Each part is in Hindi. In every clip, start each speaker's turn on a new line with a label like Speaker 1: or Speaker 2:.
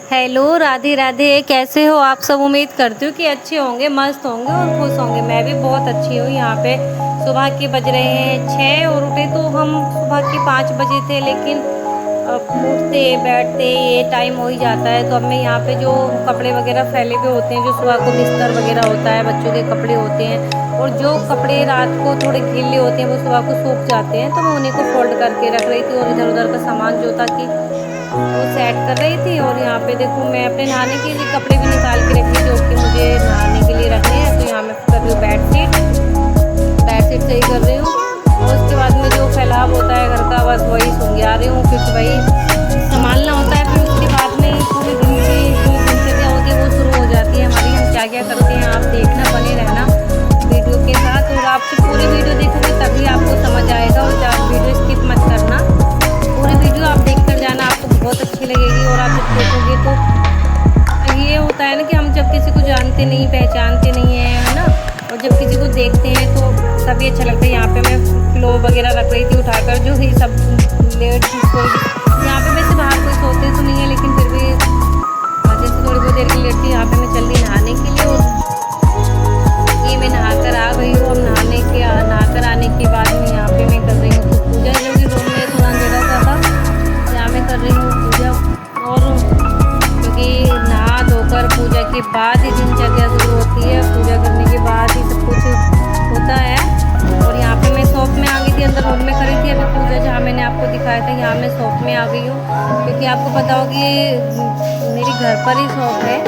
Speaker 1: हेलो, राधे राधे। कैसे हो आप सब? उम्मीद करती हूँ कि अच्छे होंगे, मस्त होंगे और खुश होंगे। मैं भी बहुत अच्छी हूँ। यहाँ पे सुबह के बज रहे हैं 6 और उठे तो हम सुबह के 5 बजे थे, लेकिन अब उठते बैठते ये टाइम हो ही जाता है। तो अब मैं यहाँ पे जो कपड़े वगैरह फैले हुए होते हैं, जो सुबह को बिस्तर वगैरह होता है, बच्चों के कपड़े होते हैं और जो कपड़े रात को थोड़े गीले होते हैं वो सुबह को सूख जाते हैं, तो मैं उन्हीं को फोल्ड करके रख रही थी और इधर उधर का सामान जो था कि वो सेट कर रही थी। और यहाँ पे देखो मैं अपने नहाने के लिए कपड़े भी निकाल के रखी जो कि मुझे नहाने के लिए रखने हैं। तो यहाँ मैं कर रही हूँ बेड शीट सही कर रही हूँ। और उसके बाद में जो फैलाव होता है घर का, बस वही सुंघा रही हूँ, क्योंकि वही संभालना होता है। फिर उसके बाद में पूरे दिन की जो दिनचर्या होती है वो शुरू हो जाती है हमारी। हम क्या क्या करते हैं आप देखना, बने रहना वीडियो के साथ। और आपसे पूरी वीडियो देखोगे तभी आपको समझ आएगा, और आप वीडियो स्किप मत करना। पूरी वीडियो आप देख कर जाना, आपको बहुत अच्छी लगेगी। और आप जब देखोगे तो ये होता है ना कि हम जब किसी को जानते नहीं, पहचानते नहीं है ना, और जब किसी को देखते हैं तो तभी अच्छा लगता है। यहाँ पे मैं फ्लो वगैरह रख रही थी उठाकर, जो ही सब लेट कोई यहाँ पे वैसे बाहर कोई सोते तो नहीं है, लेकिन फिर भी जैसे थोड़ी बहुत देर की लेट थी, यहाँ पे मैं चल रही नहाने के लिए। और ये मैं नहा कर आ गई हूँ। अब नहा कर आने के बाद में यहाँ पे मैं कर रही हूँ तो पूजा, जो कि रूम में थोड़ा अंधेरा सा था, यहाँ मैं कर रही हूँ पूजा। और क्योंकि नहा धोकर पूजा के बाद ही दिनचर्या शुरू होती है, पूजा करने के बाद ही सब कुछ होता है। और यहाँ पे मैं शॉप में आ गई थी, अंदर रूम में खड़ी थी अभी पूजा जहाँ मैंने आपको दिखाया था, यहाँ मैं शॉप में आ गई हूँ। क्योंकि आपको पता हो कि मेरी घर पर ही शॉप है,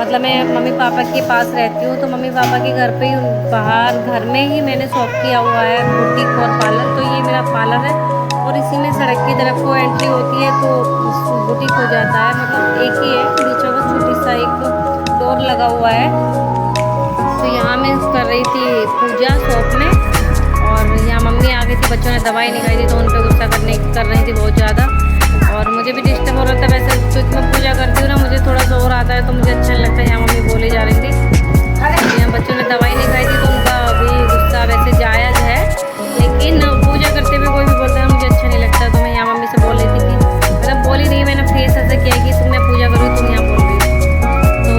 Speaker 1: मतलब मैं मम्मी पापा के पास रहती हूँ, तो मम्मी पापा के घर पे ही बाहर घर में ही मैंने शॉप किया हुआ है, बुटीक और पार्लर। तो ये मेरा पार्लर है और इसी में सड़क की तरफ को एंट्री होती है तो बुटीक हो जाता है। मतलब एक ही है, बीचों में छोटी सा एक डोर लगा हुआ है। तो यहाँ मैं कर रही थी पूजा शॉप में, और यहाँ मम्मी आ गई थी, बच्चों ने दवाई नहीं खाई थी तो उन पर गुस्सा कर रही थी बहुत ज़्यादा। और मुझे भी डिस्टर्ब हो रहा था वैसे, क्योंकि मैं पूजा करती हूँ ना, मुझे थोड़ा शोर आता है तो मुझे अच्छा नहीं लगता है। यहाँ मम्मी बोले जा रही थी, यहाँ बच्चों ने दवाई नहीं खाई थी तो उनका अभी गुस्सा वैसे जायज़ है, लेकिन पूजा करते हुए कोई भी बोलता है मुझे अच्छा नहीं लगता। तो मैं यहाँ मम्मी से बोल रही थी कि मतलब बोली नहीं, मैंने फेस ऐसा किया कि तुम मैं पूजा करूँ, तुम यहाँ बोल रही हो। तो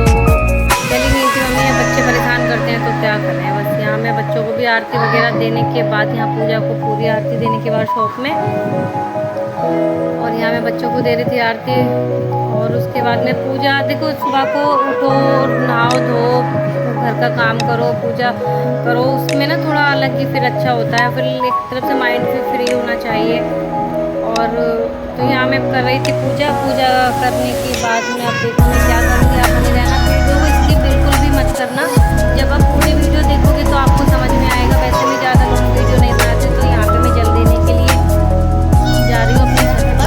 Speaker 1: चली नहीं थी मम्मी, बच्चे परेशान करते हैं तो क्या करें। बस यहाँ मैं बच्चों को भी आरती वगैरह देने के बाद, यहाँ पूजा को पूरी आरती देने के बाद शॉप में, और यहाँ मैं बच्चों को दे रही थी आरती। और उसके बाद में पूजा, देखो सुबह को उठो, नहाओ धो, घर का काम करो, पूजा करो, उसमें ना थोड़ा अलग ही फिर अच्छा होता है। फिर एक तरफ से माइंड भी फ्री होना चाहिए। और तो यहाँ मैं कर रही थी पूजा करने के बाद में अब देखो मैं क्या करूँगी। आप बने रहना, वीडियो को स्किप बिल्कुल भी मत करना। जब आप पूरी वीडियो देखोगे तो आपको समझ में आएगा। वैसे मैं ज़्यादा लॉन्ग वीडियो नहीं बनाती, तो यहाँ पर मैं जल देने के लिए जा रही हूँ अपनी छत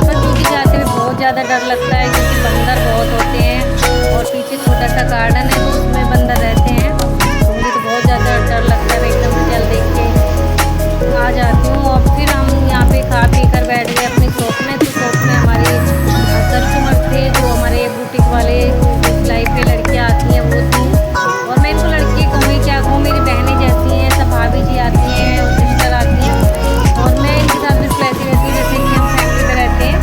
Speaker 1: पर, क्योंकि जाते हुए बहुत ज़्यादा डर लगता है, क्योंकि बंदर बहुत होते हैं और पीछे छोटा सा गार्डन है तो उसमें बंदर रहते हैं। तो मुझे तो बहुत ज़्यादा डर लगता है, एकदम से जल देख के आ जाती हूँ। और फिर हम यहाँ पे खा पी कर बैठ गए अपनी शॉप में। तो शॉप में हमारे कस्टमर थे जो हमारे बुटीक वाले, सिलाई पे लड़कियाँ आती हैं वो थी। और मैं इनको लड़की कहूँगी क्या कहूँ, मेरी बहनें जैसी हैं, सब भाभी जी आती हैं, सिस्टर आती हैं, और मैं इनके साथ भी रहती रहती है जैसे कि हम फैमिली में रहते हैं।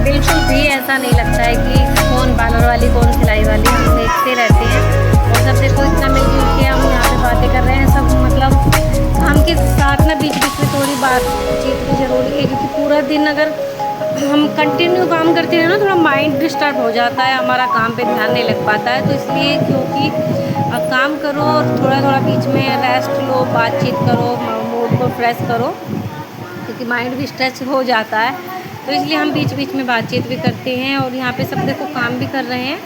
Speaker 1: बिल्कुल भी ऐसा नहीं लगता है कि कौन पार्लर वाली कौन सिलाई वाली, हम देखते रहते हैं। और सब देखो इतना मिलजुल के हम यहाँ पे बातें कर रहे हैं सब, मतलब काम के साथ ना बीच बीच में थोड़ी बातचीत भी जरूरी है, क्योंकि पूरा दिन अगर हम कंटिन्यू काम करते हैं ना, थोड़ा माइंड डिस्टर्ब हो जाता है, हमारा काम पे ध्यान नहीं लग पाता है। तो इसलिए क्योंकि काम करो और थोड़ा थोड़ा बीच में रेस्ट लो, बातचीत करो, मूड को फ्रेश करो, क्योंकि माइंड भी स्ट्रेच हो जाता है। तो इसलिए हम बीच बीच में बातचीत भी करते हैं। और यहाँ पे सब देखो काम भी कर रहे हैं,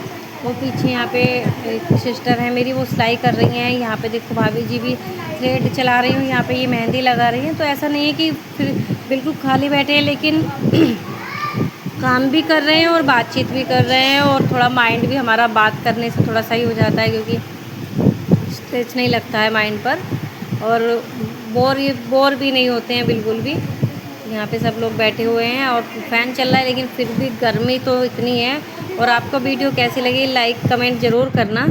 Speaker 1: वो पीछे यहाँ पे एक सिस्टर है मेरी, वो सिलाई कर रही हैं। यहाँ पे देखो भाभी जी भी थ्रेड चला रही हूँ, यहाँ पे ये मेहंदी लगा रही हैं। तो ऐसा नहीं है कि फिर बिल्कुल खाली बैठे हैं, लेकिन काम भी कर रहे हैं और बातचीत भी कर रहे हैं, और थोड़ा माइंड भी हमारा बात करने से थोड़ा सही हो जाता है, क्योंकि स्ट्रेच नहीं लगता है माइंड पर, और बोर भी नहीं होते हैं बिल्कुल भी। यहाँ पे सब लोग बैठे हुए हैं और फ़ैन चल रहा है, लेकिन फिर भी गर्मी तो इतनी है। और आपको वीडियो कैसी लगी, लाइक कमेंट ज़रूर करना।